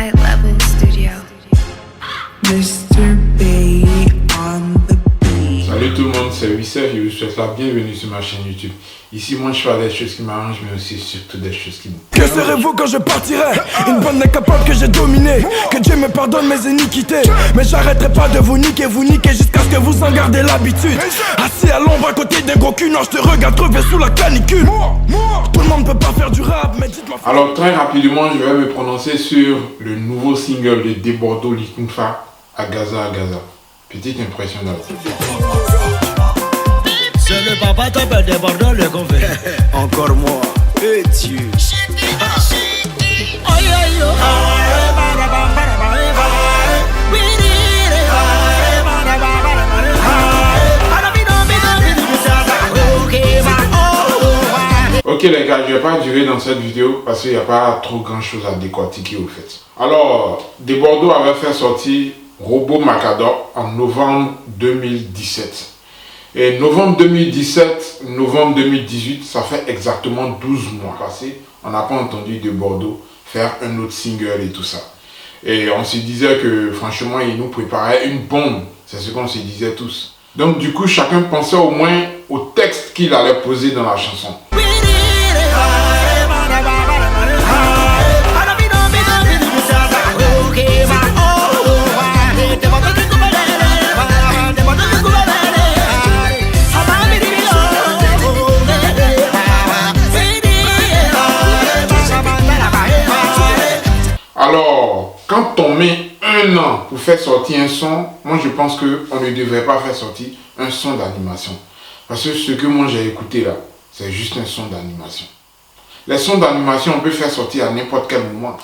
High Level Studio. Mr. B on the beat. Salut tout le monde, c'est Wissef et je vous souhaite la bienvenue sur ma chaîne YouTube. Ici, moi, je fais des choses qui m'arrangent, mais aussi surtout des choses qui me... Que serez-vous quand je partirai? Une bande incapable que j'ai dominée. Que Dieu me pardonne mes iniquités. Mais j'arrêterai pas de vous niquer jusqu'à ce que vous en gardez l'habitude. Assis à l'ombre à côté des gros culs, non, je te regarde crever sous la canicule. Tout le monde peut pas faire du rap, mais dites-moi... Alors, très rapidement, je vais me prononcer sur le nouveau single de Debordo Likunfa, Agaza Agaza. Petite impression d'abord. C'est le papa t'appelle des bordeaux le qu'on fait. Encore moi, et Dieu. Ok les gars, je vais pas durer dans cette vidéo parce qu'il n'y a pas trop grand chose à décortiquer au fait. Alors, Debordo avait fait sortir Robot Macador en novembre 2017. Et novembre 2017, novembre 2018, ça fait exactement 12 mois passés. On n'a pas entendu Debordo faire un autre single et tout ça. Et on se disait que franchement, il nous préparait une bombe. C'est ce qu'on se disait tous. Donc du coup, chacun pensait au moins au texte qu'il allait poser dans la chanson. Alors, quand on met un an pour faire sortir un son, moi je pense qu'on ne devrait pas faire sortir un son d'animation. Parce que ce que moi j'ai écouté là, c'est juste un son d'animation. Les sons d'animation, on peut faire sortir à n'importe quel moment.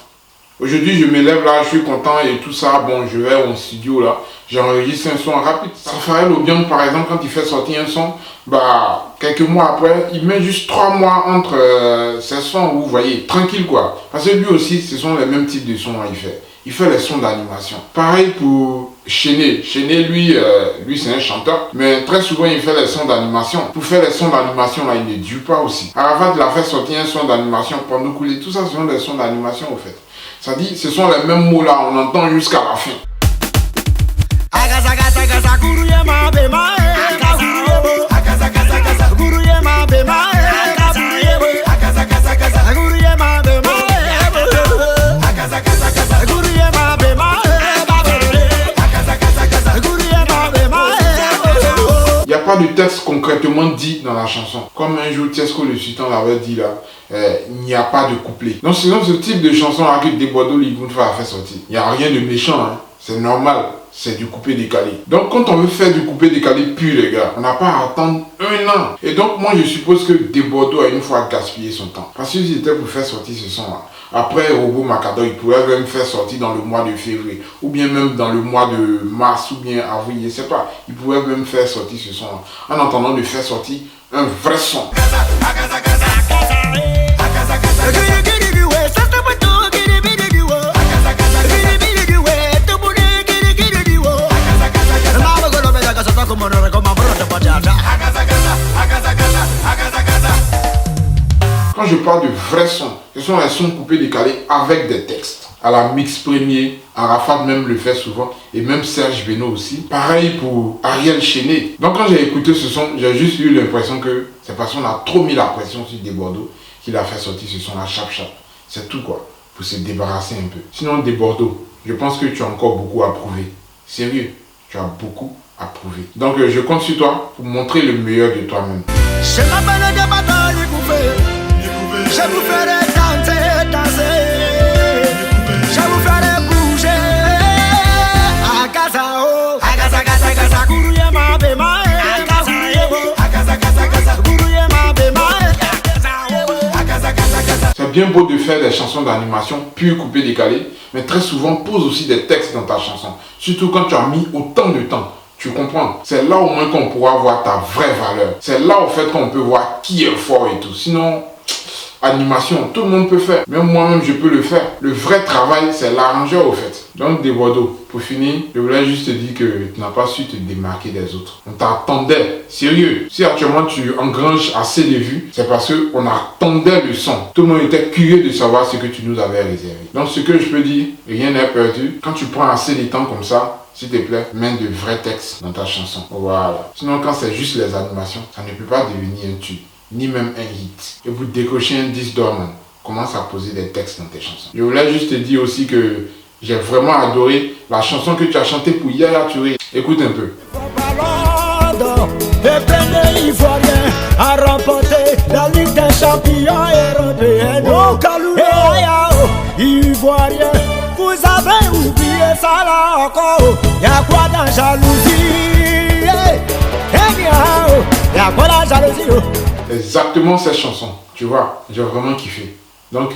Aujourd'hui, je me lève là, je suis content et tout ça. Bon, je vais au studio là, j'enregistre un son rapide. Raphaël Obiang, par exemple, quand il fait sortir un son, bah, quelques mois après, il met juste 3 mois entre ces sons, vous voyez, tranquille quoi. Parce que lui aussi, ce sont les mêmes types de sons qu'il fait. Il fait les sons d'animation. Pareil pour Chené. Chené, lui c'est un chanteur, mais très souvent il fait les sons d'animation. Pour faire les sons d'animation, là, il ne dure pas aussi. Arafat, il a fait sortir un son d'animation pour nous couler. Tout ça, ce sont des sons d'animation, au fait. Ça dit, ce sont les mêmes mots là, on entend jusqu'à la fin. Il n'y a pas de texte concrètement dit dans la chanson. Comme un jour Tiesco le Sultan l'avait dit là, il n'y a pas de couplet. Donc c'est dans ce type de chanson là que Debordo Likunfa a fait sortir. Il n'y a rien de méchant, hein. C'est normal, c'est du coupé décalé. Donc quand on veut faire du coupé décalé pur les gars, on n'a pas à attendre un an. Et donc moi je suppose que Debordo a une fois gaspillé son temps. Parce que si c'était pour faire sortir ce son là, après Robot Macador, il pourrait même faire sortir dans le mois de février, ou bien même dans le mois de mars, ou bien avril, je ne sais pas. Il pourrait même faire sortir ce son là, en attendant de faire sortir un vrai son. Quand je parle de vrais sons, ce sont les sons coupés décalés avec des textes. À la Mix Premier, Arafat même le fait souvent, et même Serge Beno aussi. Pareil pour Ariel Chené. Donc quand j'ai écouté ce son, j'ai juste eu l'impression que c'est parce qu'on a trop mis la pression sur Debordo qu'il a fait sortir ce son-là chap. C'est tout quoi, pour se débarrasser un peu. Sinon Debordo, je pense que tu as encore beaucoup à prouver. Sérieux, tu as beaucoup à prouver. Donc je compte sur toi pour montrer le meilleur de toi-même. Je m'appelle Debordo Likunfa. Je vous ferai danser. Je vous ferai bouger. Agaza oh, agaza, kuruye ma bema. Agaza, kuruye ma bema. C'est bien beau de faire des chansons d'animation pure coupées décalées, mais très souvent pose aussi des textes dans ta chanson. Surtout quand tu as mis autant de temps. Tu comprends? C'est là au moins qu'on pourra voir ta vraie valeur. C'est là au fait qu'on peut voir qui est fort et tout. Sinon, animation, tout le monde peut faire. Même moi-même, je peux le faire. Le vrai travail, c'est l'arrangeur au fait. Donc, des Bordeaux, pour finir, je voulais juste te dire que tu n'as pas su te démarquer des autres. On t'attendait, sérieux. Si actuellement tu engranges assez de vues, c'est parce qu'on attendait le son. Tout le monde était curieux de savoir ce que tu nous avais réservé. Donc, ce que je peux dire, rien n'est perdu. Quand tu prends assez de temps comme ça, s'il te plaît, mets de vrais textes dans ta chanson. Voilà. Sinon, quand c'est juste les animations, ça ne peut pas devenir un tube, ni même un hit. Et pour décocher un disque d'or, man, commence à poser des textes dans tes chansons. Je voulais juste te dire aussi que j'ai vraiment adoré la chanson que tu as chantée pour Yaya Touré. Écoute un peu. Le plein ivoirien a remporté la Ligue des champions européens. Oh, Kalouna, ivoirien, vous avez oublié ça là encore. Y'a quoi dans jalousie? Y'a quoi dans jalousie? Exactement cette chanson, tu vois, j'ai vraiment kiffé. Donc,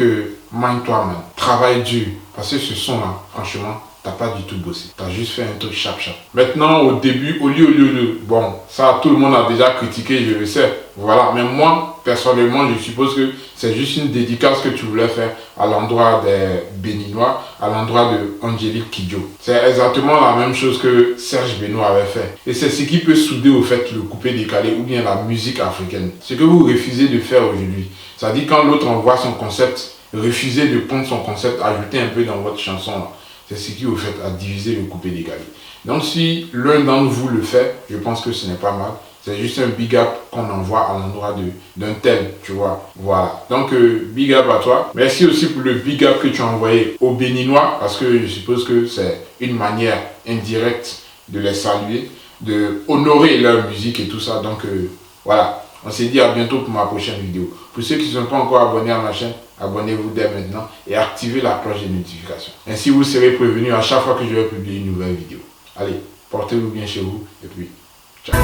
mind-toi, man. Travaille dur. Parce que ce son-là, franchement, t'as pas du tout bossé. T'as juste fait un truc chap. Maintenant, au début, au lieu, bon, ça, tout le monde a déjà critiqué, je le sais. Voilà. Mais moi, personnellement, je suppose que c'est juste une dédicace que tu voulais faire à l'endroit des Béninois, à l'endroit de Angélique Kidjo. C'est exactement la même chose que Serge Benoît avait fait. Et c'est ce qui peut souder au fait le coupé décalé ou bien la musique africaine. Ce que vous refusez de faire aujourd'hui. C'est-à-dire quand l'autre envoie son concept, refusez de prendre son concept, ajouter un peu dans votre chanson là. C'est ce qui, au fait, a divisé le coupé décalé. Donc, si l'un d'entre vous le fait, je pense que ce n'est pas mal. C'est juste un big up qu'on envoie à l'endroit d'un tel, tu vois. Voilà. Donc, big up à toi. Merci aussi pour le big up que tu as envoyé aux Béninois, parce que je suppose que c'est une manière indirecte de les saluer, de honorer leur musique et tout ça. Donc, voilà. On s'est dit à bientôt pour ma prochaine vidéo. Pour ceux qui ne sont pas encore abonnés à ma chaîne, abonnez-vous dès maintenant et activez la cloche de notification. Ainsi, vous serez prévenus à chaque fois que je vais publier une nouvelle vidéo. Allez, portez-vous bien chez vous et puis, ciao.